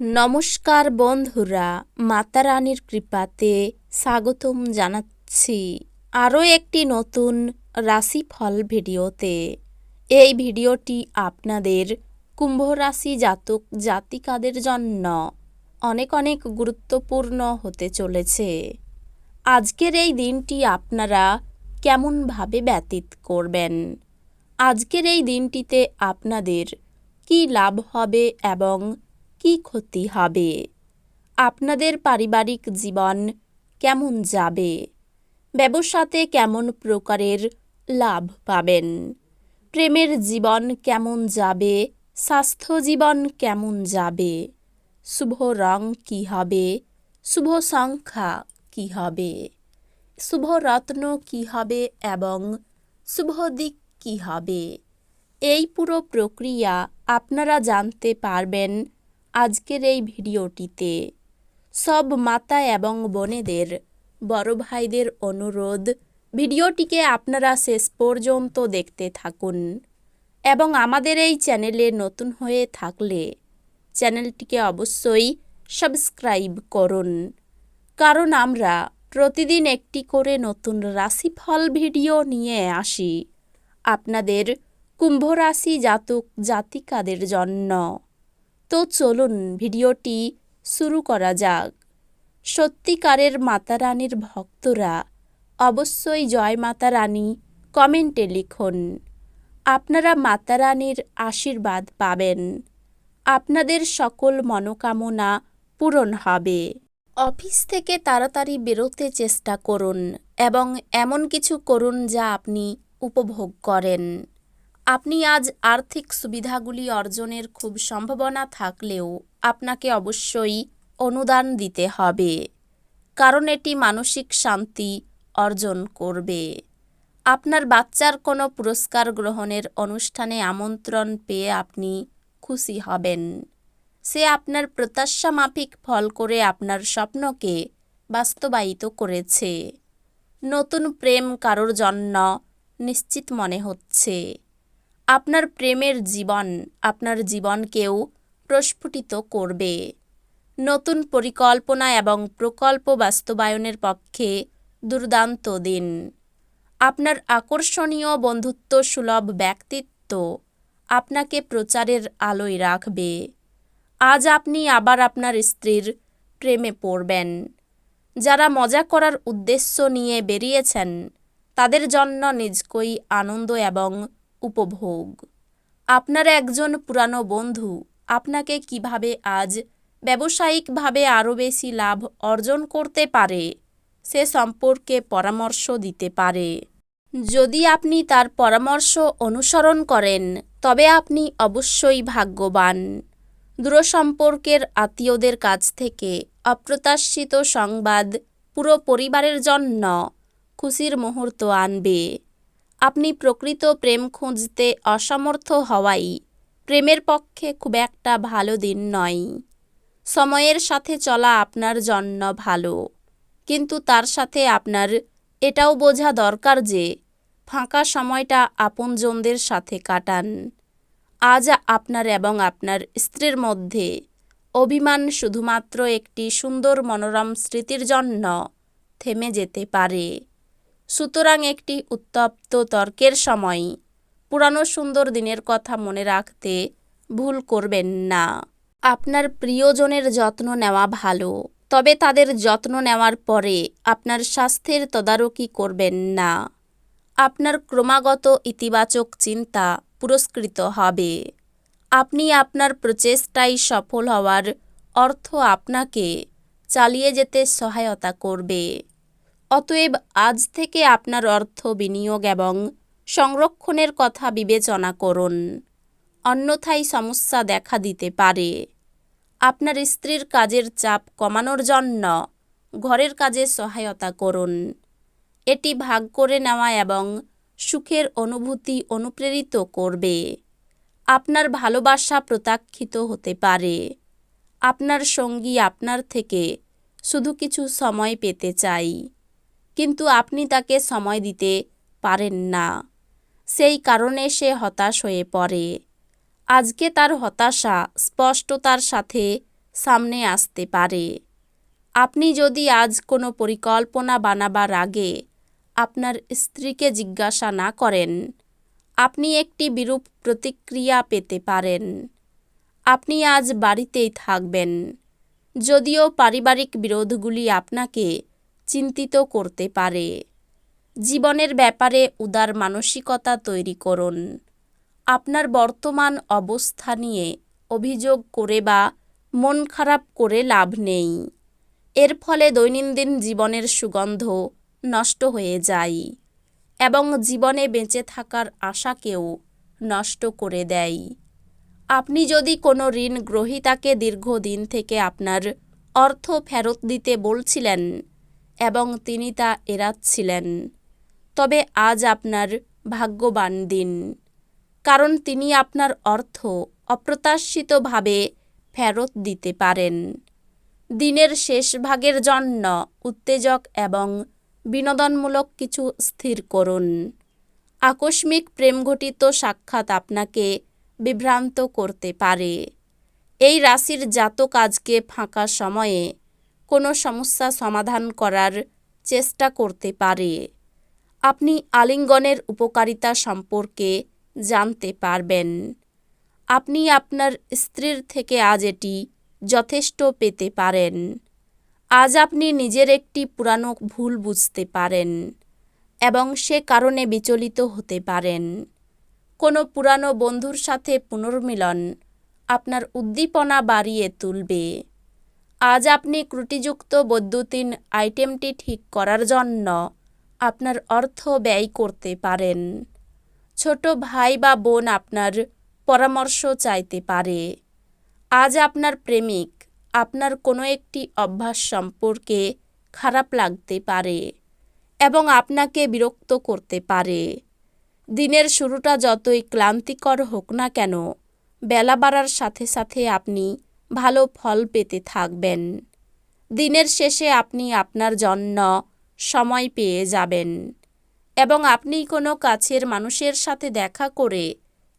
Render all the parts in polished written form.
নমস্কার বন্ধুরা, মাতা রানীর কৃপাতে স্বাগতম জানাচ্ছি আরও একটি নতুন রাশিফল ভিডিওতে। এই ভিডিওটি আপনাদের কুম্ভ রাশি জাতক জাতিকাদের জন্য অনেক অনেক গুরুত্বপূর্ণ হতে চলেছে। আজকের এই দিনটি আপনারা কেমনভাবে ব্যতীত করবেন, আজকের এই দিনটিতে আপনাদের কী লাভ হবে এবং কি ক্ষতি হবে, আপনাদের পারিবারিক জীবন কেমন যাবে, ব্যবসাতে কেমন প্রকারের লাভ পাবেন, প্রেমের জীবন কেমন যাবে, স্বাস্থ্য জীবন কেমন যাবে, শুভ রং কী হবে, শুভ সংখ্যা কী হবে, শুভ রত্ন কী হবে এবং শুভ দিক কী হবে, এই পুরো প্রক্রিয়া আপনারা জানতে পারবেন আজকের এই ভিডিওটিতে। সব মাতা এবং বোনেদের, বড় ভাইদের অনুরোধ, ভিডিওটিকে আপনারা শেষ পর্যন্ত দেখতে থাকুন এবং আমাদের এই চ্যানেলে নতুন হয়ে থাকলে চ্যানেলটিকে অবশ্যই সাবস্ক্রাইব করুন, কারণ আমরা প্রতিদিন একটি করে নতুন রাশিফল ভিডিও নিয়ে আসি আপনাদের কুম্ভ রাশি জাতক জাতিকাদের জন্য। তো চলুন ভিডিওটি শুরু করা যাক। সত্যিকারের মাতা রানীর ভক্তরা অবশ্যই জয় মাতা রানী কমেন্টে লিখুন। আপনারা মাতা রানীর আশীর্বাদ পাবেন, আপনাদের সকল মনোকামনা পূরণ হবে। অফিস থেকে তাড়াতাড়ি বেরোতে চেষ্টা করুন এবং এমন কিছু করুন যা আপনি উপভোগ করেন। আপনি আজ আর্থিক সুবিধাগুলি অর্জনের খুব সম্ভাবনা থাকলেও আপনাকে অবশ্যই অনুদান দিতে হবে, কারণ এটি মানসিক শান্তি অর্জন করবে। আপনার বাচ্চার কোনো পুরস্কার গ্রহণের অনুষ্ঠানে আমন্ত্রণ পেয়ে আপনি খুশি হবেন। সে আপনার প্রত্যাশা মাফিক ফল করে আপনার স্বপ্নকে বাস্তবায়িত করেছে। নতুন প্রেম কারোর জন্য নিশ্চিত মনে হচ্ছে। আপনার প্রেমের জীবন আপনার জীবনকেও প্রস্ফুটিত করবে। নতুন পরিকল্পনা এবং প্রকল্প বাস্তবায়নের পক্ষে দুর্দান্ত দিন। আপনার আকর্ষণীয় বন্ধুত্ব সুলভ ব্যক্তিত্ব আপনাকে প্রচারের আলোয় রাখবে। আজ আপনি আবার আপনার স্ত্রীর প্রেমে পড়বেন। যারা মজা করার উদ্দেশ্য নিয়ে বেরিয়েছেন তাদের জন্য নিজকই আনন্দ এবং উপভোগ। আপনার একজন পুরানো বন্ধু আপনাকে কিভাবে আজ ব্যবসায়িকভাবে আরও বেশি লাভ অর্জন করতে পারে সে সম্পর্কে পরামর্শ দিতে পারে। যদি আপনি তার পরামর্শ অনুসরণ করেন তবে আপনি অবশ্যই ভাগ্যবান। দূরসম্পর্কের আত্মীয়দের কাছ থেকে অপ্রত্যাশিত সংবাদ পুরো পরিবারের জন্য খুশির মুহূর্ত আনবে। আপনি প্রকৃত প্রেম খুঁজতে অসমর্থ হওয়াই প্রেমের পক্ষে খুব একটা ভালো দিন নয়। সময়ের সাথে চলা আপনার জন্য ভালো, কিন্তু তার সাথে আপনার এটাও বোঝা দরকার যে ফাঁকা সময়টা আপনজনদের সাথে কাটান। আজ আপনার এবং আপনার স্ত্রীর মধ্যে অভিমান শুধুমাত্র একটি সুন্দর মনোরম স্মৃতির জন্য থেমে যেতে পারে। সুতরাং একটি উত্তপ্ত তর্কের সময় পুরানো সুন্দর দিনের কথা মনে রাখতে ভুল করবেন না। আপনার প্রিয়জনের যত্ন নেওয়া ভালো, তবে তাদের যত্ন নেওয়ার পরে আপনার স্বাস্থ্যের তদারকি করবেন না। আপনার ক্রমাগত ইতিবাচক চিন্তা পুরস্কৃত হবে। আপনি আপনার প্রচেষ্টায় সফল হওয়ার অর্থ আপনাকে চালিয়ে যেতে সহায়তা করবে। অতএব আজ থেকে আপনার অর্থ বিনিয়োগ এবং সংরক্ষণের কথা বিবেচনা করুন, অন্যথায় সমস্যা দেখা দিতে পারে। আপনার স্ত্রীর কাজের চাপ কমানোর জন্য ঘরের কাজে সহায়তা করুন। এটি ভাগ করে নেওয়া এবং সুখের অনুভূতি অনুপ্রেরিত করবে। আপনার ভালোবাসা প্রত্যাখ্যিত হতে পারে। আপনার সঙ্গী আপনার থেকে শুধু কিছু সময় পেতে চাই, কিন্তু আপনি তাকে সময় দিতে পারেন না। সেই কারণে সে হতাশ হয়ে পড়ে। আজকে তার হতাশা স্পষ্টতার সাথে সামনে আসতে পারে। আপনি যদি আজ কোনো পরিকল্পনা বানাবার আগে আপনার স্ত্রীকে জিজ্ঞাসা না করেন, আপনি একটি বিরূপ প্রতিক্রিয়া পেতে পারেন। আপনি আজ বাড়িতেই থাকবেন, যদিও পারিবারিক বিরোধগুলি আপনাকে চিন্তিত করতে পারে। জীবনের ব্যাপারে উদার মানসিকতা তৈরি করুন। আপনার বর্তমান অবস্থা নিয়ে অভিযোগ করে বা মন খারাপ করে লাভ নেই। এর ফলে দৈনন্দিন জীবনের সুগন্ধ নষ্ট হয়ে যায় এবং জীবনে বেঁচে থাকার আশাকেও নষ্ট করে দেয়। আপনি যদি কোনো ঋণ গ্রহীতাকে দীর্ঘদিন থেকে আপনার অর্থ ফেরত দিতে বলছিলেন এবং তিনি তা এড়াচ্ছিলেন, তবে আজ আপনার ভাগ্যবান দিন, কারণ তিনি আপনার অর্থ অপ্রত্যাশিতভাবে ফেরত দিতে পারেন। দিনের শেষ ভাগের জন্য উত্তেজক এবং বিনোদনমূলক কিছু স্থির করুন। আকস্মিক প্রেমঘটিত সাক্ষাৎ আপনাকে বিভ্রান্ত করতে পারে। এই রাশির জাতক আজকে ফাঁকা সময়ে কোনো সমস্যা সমাধান করার চেষ্টা করতে পারে। আপনি আলিঙ্গনের উপকারিতা সম্পর্কে জানতে পারবেন। আপনি আপনার স্ত্রীর থেকে আজ এটি যথেষ্ট পেতে পারেন। আজ আপনি নিজের একটি পুরানো ভুল বুঝতে পারেন এবং সে কারণে বিচলিত হতে পারেন। কোনো পুরানো বন্ধুর সাথে পুনর্মিলন আপনার উদ্দীপনা বাড়িয়ে তুলবে। আজ আপনি ত্রুটিযুক্ত বৈদ্যুতিন আইটেমটি ঠিক করার জন্য আপনার অর্থ ব্যয় করতে পারেন। ছোট ভাই বা বোন আপনার পরামর্শ চাইতে পারে। আজ আপনার প্রেমিক আপনার কোনো একটি অভ্যাস সম্পর্কে খারাপ লাগতে পারে এবং আপনাকে বিরক্ত করতে পারে। দিনের শুরুটা যতই ক্লান্তিকর হোক না কেন, বেলা বাড়ার সাথে সাথে আপনি ভালো ফল পেতে থাকবেন। দিনের শেষে আপনি আপনার জন্য সময় পেয়ে যাবেন এবং আপনি কোনো কাছের মানুষের সাথে দেখা করে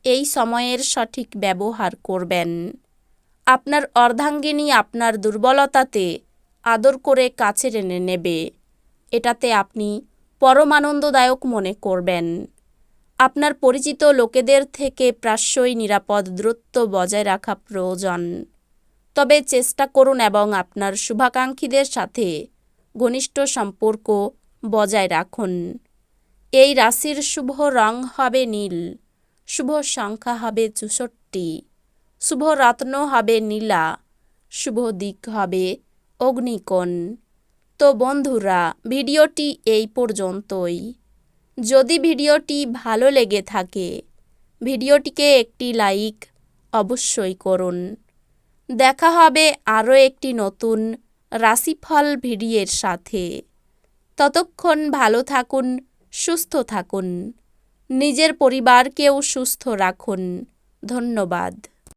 এই সময়ের সঠিক ব্যবহার করবেন। আপনার অর্ধাঙ্গিনী আপনার দুর্বলতাতে আদর করে কাছে টেনে নেবে। এটাতে আপনি পরম আনন্দদায়ক মনে করবেন। আপনার পরিচিত লোকেদের থেকে প্রায়শই নিরাপদ দূরত্ব বজায় রাখা প্রয়োজন। তবে চেষ্টা করুন এবং আপনার শুভাকাঙ্ক্ষীদের সাথে ঘনিষ্ঠ সম্পর্ক বজায় রাখুন। এই রাশির শুভ রং হবে নীল, শুভ সংখ্যা হবে 64, শুভ রত্ন হবে নীলা, শুভ দিক হবে অগ্নিকোণ। তো বন্ধুরা, ভিডিওটি এই পর্যন্তই। যদি ভিডিওটি ভালো লেগে থাকে, ভিডিওটিকে একটি লাইক অবশ্যই করুন। দেখা হবে আরও একটি নতুন রাশিফল ভিডিওর সাথে। ততক্ষণ ভালো থাকুন, সুস্থ থাকুন, নিজের পরিবারকেও সুস্থ রাখুন। ধন্যবাদ।